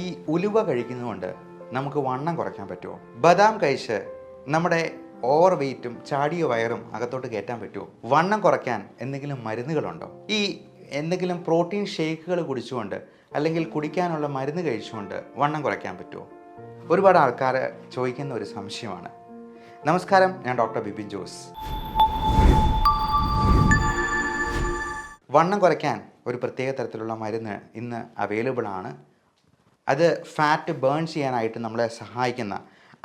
ഈ ഉലുവ കഴിക്കുന്നതുകൊണ്ട് നമുക്ക് വണ്ണം കുറയ്ക്കാൻ പറ്റുമോ? ബദാം കഴിച്ച് നമ്മുടെ ഓവർ വെയ്റ്റും ചാടിയ വയറും അകത്തോട്ട് കയറ്റാൻ പറ്റുമോ? വണ്ണം കുറയ്ക്കാൻ എന്തെങ്കിലും മരുന്നുകളുണ്ടോ? ഈ എന്തെങ്കിലും പ്രോട്ടീൻ ഷേക്കുകൾ കുടിച്ചുകൊണ്ട് അല്ലെങ്കിൽ കുടിക്കാനുള്ള മരുന്ന് കഴിച്ചുകൊണ്ട് വണ്ണം കുറയ്ക്കാൻ പറ്റുമോ? ഒരുപാട് ആൾക്കാർ ചോദിക്കുന്ന ഒരു സംശയമാണ്. നമസ്കാരം, ഞാൻ ഡോക്ടർ ബിപിൻ ജോസ്. വണ്ണം കുറയ്ക്കാൻ ഒരു പ്രത്യേക തരത്തിലുള്ള മരുന്ന് ഇന്ന് അവൈലബിൾ ആണ്. അത് ഫാറ്റ് ബേൺ ചെയ്യാനായിട്ട് നമ്മളെ സഹായിക്കുന്ന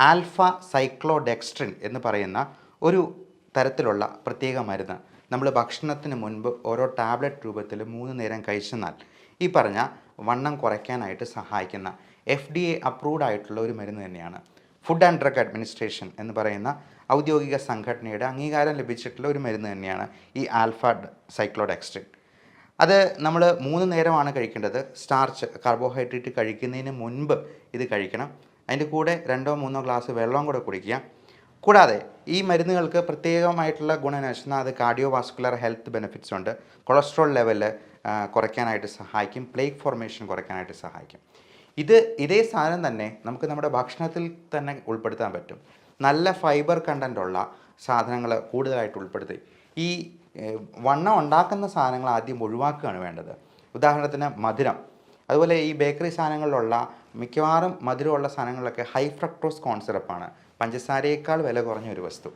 ആൽഫ സൈക്ലോഡെക്സ്ട്രിൻ എന്ന് പറയുന്ന ഒരു തരത്തിലുള്ള പ്രത്യേക മരുന്ന് നമ്മൾ ഭക്ഷണത്തിന് മുൻപ് ഓരോ ടാബ്ലറ്റ് രൂപത്തിൽ 3 നേരം കഴിച്ചെന്നാൽ ഈ പറഞ്ഞ വണ്ണം കുറയ്ക്കാനായിട്ട് സഹായിക്കുന്ന FDA അപ്രൂവ്ഡ് ആയിട്ടുള്ള ഒരു മരുന്ന് തന്നെയാണ്. ഫുഡ് ആൻഡ് ഡ്രഗ് അഡ്മിനിസ്ട്രേഷൻ എന്ന് പറയുന്ന ഔദ്യോഗിക സംഘടനയുടെ അംഗീകാരം ലഭിച്ചിട്ടുള്ള ഒരു മരുന്ന് തന്നെയാണ് ഈ ആൽഫ സൈക്ലോഡെക്സ്ട്രിൻ. അത് നമ്മൾ 3 നേരമാണ് കഴിക്കേണ്ടത്. സ്റ്റാർച്ച്, കാർബോഹൈഡ്രേറ്റ് കഴിക്കുന്നതിന് മുൻപ് ഇത് കഴിക്കണം. അതിൻ്റെ കൂടെ 2-3 ഗ്ലാസ് വെള്ളം കൂടെ കുടിക്കുക. കൂടാതെ ഈ മരുന്നുകൾക്ക് പ്രത്യേകമായിട്ടുള്ള ഗുണം എന്ന് വെച്ചാൽ അത് കാർഡിയോ വാസ്കുലർ ഹെൽത്ത് ബെനിഫിറ്റ്സ് ഉണ്ട്. കൊളസ്ട്രോൾ ലെവൽ കുറയ്ക്കാനായിട്ട് സഹായിക്കും. പ്ലേക്ക് ഫോർമേഷൻ കുറയ്ക്കാനായിട്ട് സഹായിക്കും. ഇതേ സാധനം തന്നെ നമുക്ക് നമ്മുടെ ഭക്ഷണത്തിൽ തന്നെ ഉൾപ്പെടുത്താൻ പറ്റും. നല്ല ഫൈബർ കണ്ടൻ്റ് ഉള്ള സാധനങ്ങൾ കൂടുതലായിട്ട് ഉൾപ്പെടുത്തി ഈ വണ്ണം ഉണ്ടാക്കുന്ന സാധനങ്ങൾ ആദ്യം ഒഴിവാക്കുകയാണ് വേണ്ടത്. ഉദാഹരണത്തിന് മധുരം, അതുപോലെ ഈ ബേക്കറി സാധനങ്ങളിലുള്ള മിക്കവാറും മധുരമുള്ള സാധനങ്ങളിലൊക്കെ ഹൈ ഫ്രക്ടോസ് കോൺ സിറപ്പാണ്, പഞ്ചസാരയേക്കാൾ വില കുറഞ്ഞ ഒരു വസ്തു.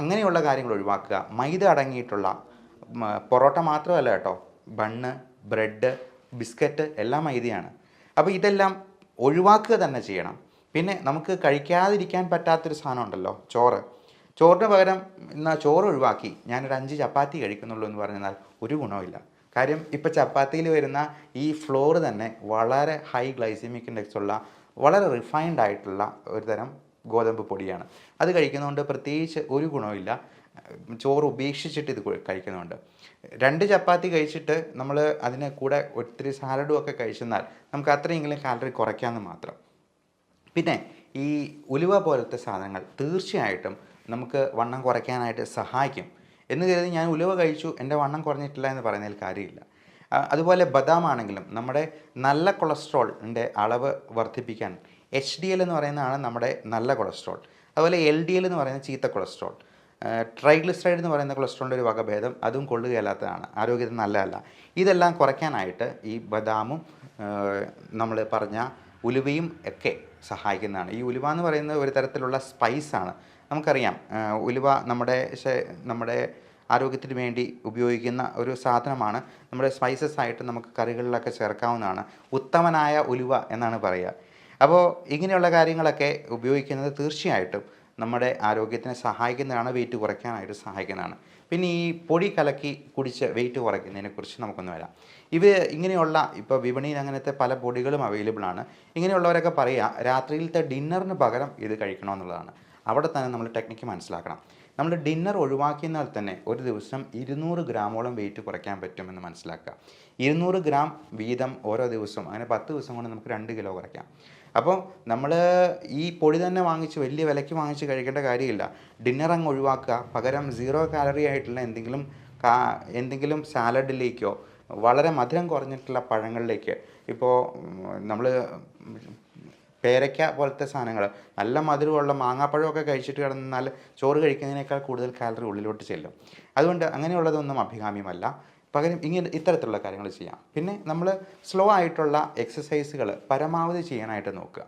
അങ്ങനെയുള്ള കാര്യങ്ങൾ ഒഴിവാക്കുക. മൈദ അടങ്ങിയിട്ടുള്ള പൊറോട്ട മാത്രമല്ല കേട്ടോ, ബണ്ണ്, ബ്രെഡ്, ബിസ്ക്കറ്റ് എല്ലാം മൈദയാണ്. അപ്പോൾ ഇതെല്ലാം ഒഴിവാക്കുക തന്നെ ചെയ്യണം. പിന്നെ നമുക്ക് കഴിക്കാതിരിക്കാൻ പറ്റാത്തൊരു സാധനം ഉണ്ടല്ലോ, ചോറിന് പകരം എന്നാൽ ചോറ് ഒഴിവാക്കി ഞാനൊരു 5 ചപ്പാത്തി കഴിക്കുന്നുള്ളൂ എന്ന് പറഞ്ഞാൽ ഒരു ഗുണമില്ല. കാര്യം ഇപ്പോൾ ചപ്പാത്തിയിൽ വരുന്ന ഈ ഫ്ലോർ തന്നെ വളരെ ഹൈ ഗ്ലൈസമിക് ഇൻഡെക്സ് ഉള്ള വളരെ റിഫൈൻഡ് ആയിട്ടുള്ള ഒരു തരം ഗോതമ്പ് പൊടിയാണ്. അത് കഴിക്കുന്നതുകൊണ്ട് പ്രത്യേകിച്ച് ഒരു ഗുണമില്ല. ചോറ് ഉപേക്ഷിച്ചിട്ട് ഇത് കഴിക്കുന്നുണ്ട്. 2 ചപ്പാത്തി കഴിച്ചിട്ട് നമ്മൾ അതിന് കൂടെ ഒത്തിരി സാലഡും ഒക്കെ കഴിച്ചെന്നാൽ നമുക്ക് അത്രയെങ്കിലും കാലറി കുറയ്ക്കാമെന്ന് മാത്രം. പിന്നെ ഈ ഉലുവ പോലത്തെ സാധനങ്ങൾ തീർച്ചയായിട്ടും നമുക്ക് വണ്ണം കുറയ്ക്കാനായിട്ട് സഹായിക്കും എന്ന് കരുതി ഞാൻ ഉലുവ കഴിച്ചു എൻ്റെ വണ്ണം കുറഞ്ഞിട്ടില്ല എന്ന് പറയുന്നതിൽ കാര്യമില്ല. അതുപോലെ ബദാം ആണെങ്കിലും നമ്മുടെ നല്ല കൊളസ്ട്രോളിൻ്റെ അളവ് വർദ്ധിപ്പിക്കാൻ HDL എന്ന് പറയുന്നതാണ് നമ്മുടെ നല്ല കൊളസ്ട്രോൾ. അതുപോലെ LDL എന്ന് പറയുന്ന ചീത്ത കൊളസ്ട്രോൾ, ട്രൈഗ്ലിസറൈഡ് എന്ന് പറയുന്ന കൊളസ്ട്രോളിൻ്റെ ഒരു വകഭേദം, അതും കൊള്ളുകയല്ലാത്തതാണ്, ആരോഗ്യത്തിന് നല്ലതല്ല. ഇതെല്ലാം കുറയ്ക്കാനായിട്ട് ഈ ബദാമും നമ്മൾ പറഞ്ഞ ഉലുവയും ഒക്കെ സഹായിക്കുന്നതാണ്. ഈ ഉലുവ എന്ന് പറയുന്നത് ഒരു തരത്തിലുള്ള സ്പൈസാണ്. നമുക്കറിയാം ഉലുവ നമ്മുടെ ആരോഗ്യത്തിന് വേണ്ടി ഉപയോഗിക്കുന്ന ഒരു സാധനമാണ്. നമ്മുടെ സ്പൈസസ് ആയിട്ട് നമുക്ക് കറികളിലൊക്കെ ചേർക്കാവുന്നതാണ്. ഉത്തമനായ ഉലുവ എന്നാണ് പറയുക. അപ്പോൾ ഇങ്ങനെയുള്ള കാര്യങ്ങളൊക്കെ ഉപയോഗിക്കുന്നത് തീർച്ചയായിട്ടും നമ്മുടെ ആരോഗ്യത്തിനെ സഹായിക്കുന്നതാണ്, വെയിറ്റ് കുറയ്ക്കാനായിട്ട് സഹായിക്കുന്നതാണ്. പിന്നെ ഈ പൊടി കലക്കി കുടിച്ച് വെയിറ്റ് കുറയ്ക്കുന്നതിനെക്കുറിച്ച് നമുക്കൊന്ന് വരാം. ഇങ്ങനെയുള്ള ഇപ്പോൾ വിപണിയിൽ അങ്ങനത്തെ പല പൊടികളും അവൈലബിൾ ആണ്. ഇങ്ങനെയുള്ളവരൊക്കെ പറയുക രാത്രിയിലത്തെ ഡിന്നറിന് പകരം ഇത് കഴിക്കണമെന്നുള്ളതാണ്. അവിടെ തന്നെ നമ്മൾ ടെക്നിക്ക് മനസ്സിലാക്കണം. നമ്മൾ ഡിന്നർ ഒഴിവാക്കിയെന്നാൽ തന്നെ ഒരു ദിവസം 200 ഗ്രാമോളം വെയിറ്റ് കുറയ്ക്കാൻ പറ്റുമെന്ന് മനസ്സിലാക്കുക. 200 ഗ്രാം വീതം ഓരോ ദിവസവും, അങ്ങനെ 10 ദിവസം കൊണ്ട് നമുക്ക് 2 കിലോ കുറയ്ക്കാം. അപ്പോൾ നമ്മൾ ഈ പൊടി തന്നെ വാങ്ങിച്ച് വലിയ വിലയ്ക്ക് വാങ്ങിച്ച് കഴിക്കേണ്ട കാര്യമില്ല. ഡിന്നർ അങ്ങ് ഒഴിവാക്കുക. പകരം 0 കാലറി ആയിട്ടുള്ള എന്തെങ്കിലും സാലഡിലേക്കോ വളരെ മധുരം കുറഞ്ഞിട്ടുള്ള പഴങ്ങളിലേക്ക്, ഇപ്പോൾ നമ്മൾ പേരയ്ക്ക പോലത്തെ സാധനങ്ങൾ, നല്ല മധുരമുള്ള മാങ്ങാപ്പഴമൊക്കെ കഴിച്ചിട്ട് കിടന്നാൽ ചോറ് കഴിക്കുന്നതിനേക്കാൾ കൂടുതൽ കാലറി ഉള്ളിലോട്ട് ചെല്ലും. അതുകൊണ്ട് അങ്ങനെയുള്ളതൊന്നും അഭികാമ്യമല്ല. പകരം ഇത്തരത്തിലുള്ള കാര്യങ്ങൾ ചെയ്യാം. പിന്നെ നമ്മൾ സ്ലോ ആയിട്ടുള്ള എക്സസൈസുകൾ പരമാവധി ചെയ്യാനായിട്ട് നോക്കുക.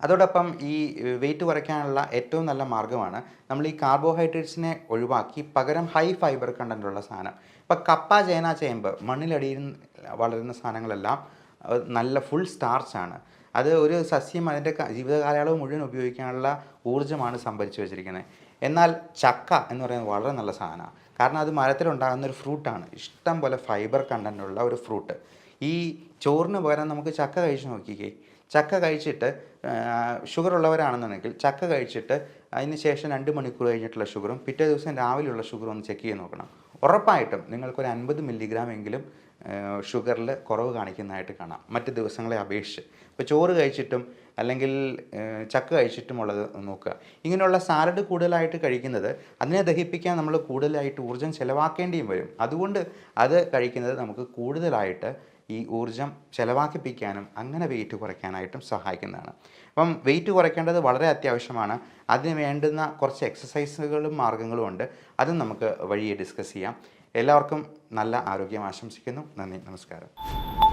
അതോടൊപ്പം ഈ വെയിറ്റ് കുറയ്ക്കാനുള്ള ഏറ്റവും നല്ല മാർഗ്ഗമാണ് നമ്മൾ ഈ കാർബോഹൈഡ്രേറ്റ്സിനെ ഒഴിവാക്കി പകരം ഹൈ ഫൈബർ കണ്ടൻ്റുള്ള സാധനം. ഇപ്പോൾ കപ്പ, ചേന, ചേമ്പ്, മണ്ണിലടിയിൽ വളരുന്ന സാധനങ്ങളെല്ലാം നല്ല ഫുൾ സ്റ്റാർച്ചാണ്. അത് ഒരു സസ്യം അതിൻ്റെ ജീവിതകാലയളവ് മുഴുവൻ ഉപയോഗിക്കാനുള്ള ഊർജ്ജമാണ് സംഭരിച്ചു വെച്ചിരിക്കുന്നത്. എന്നാൽ ചക്ക എന്ന് പറയുന്നത് വളരെ നല്ല സാധനമാണ്. കാരണം അത് മരത്തിലുണ്ടാകുന്ന ഒരു ഫ്രൂട്ടാണ്, ഇഷ്ടം പോലെ ഫൈബർ കണ്ടൻ്റുള്ള ഒരു ഫ്രൂട്ട്. ഈ ചോറിന് പകരം നമുക്ക് ചക്ക കഴിച്ച് നോക്കിക്കേ. ചക്ക കഴിച്ചിട്ട് ഷുഗർ ഉള്ളവരാണെന്നുണ്ടെങ്കിൽ ചക്ക കഴിച്ചിട്ട് അതിന് ശേഷം 2 മണിക്കൂർ കഴിഞ്ഞിട്ടുള്ള ഷുഗറും പിറ്റേ ദിവസം രാവിലെയുള്ള ഷുഗറും ഒന്ന് ചെക്ക് ചെയ്ത് നോക്കണം. ഉറപ്പായിട്ടും നിങ്ങൾക്കൊരു 50 മില്ലിഗ്രാം എങ്കിലും ഷുഗറിൽ കുറവ് കാണിക്കുന്നതായിട്ട് കാണാം മറ്റ് ദിവസങ്ങളെ അപേക്ഷിച്ച്. ഇപ്പോൾ ചോറ് കഴിച്ചിട്ടും അല്ലെങ്കിൽ ചക്ക കഴിച്ചിട്ടുമുള്ളത് നോക്കുക. ഇങ്ങനെയുള്ള സാലഡ് കൂടുതലായിട്ട് കഴിക്കുന്നത് അതിനെ ദഹിപ്പിക്കാൻ നമ്മൾ കൂടുതലായിട്ട് ഊർജ്ജം ചിലവാക്കേണ്ടിയും വരും. അതുകൊണ്ട് അത് കഴിക്കുന്നത് നമുക്ക് കൂടുതലായിട്ട് ഈ ഊർജ്ജം ചിലവാക്കിപ്പിക്കാനും അങ്ങനെ വെയിറ്റ് കുറയ്ക്കാനായിട്ടും സഹായിക്കുന്നതാണ്. അപ്പം വെയിറ്റ് കുറയ്ക്കേണ്ടത് വളരെ അത്യാവശ്യമാണ്. അതിന് വേണ്ടുന്ന കുറച്ച് എക്സസൈസുകളും മാർഗ്ഗങ്ങളും ഉണ്ട്. അതും നമുക്ക് വഴിയെ ഡിസ്കസ് ചെയ്യാം. എല്ലാവർക്കും നല്ല ആരോഗ്യം ആശംസിക്കുന്നു. നന്ദി, നമസ്കാരം.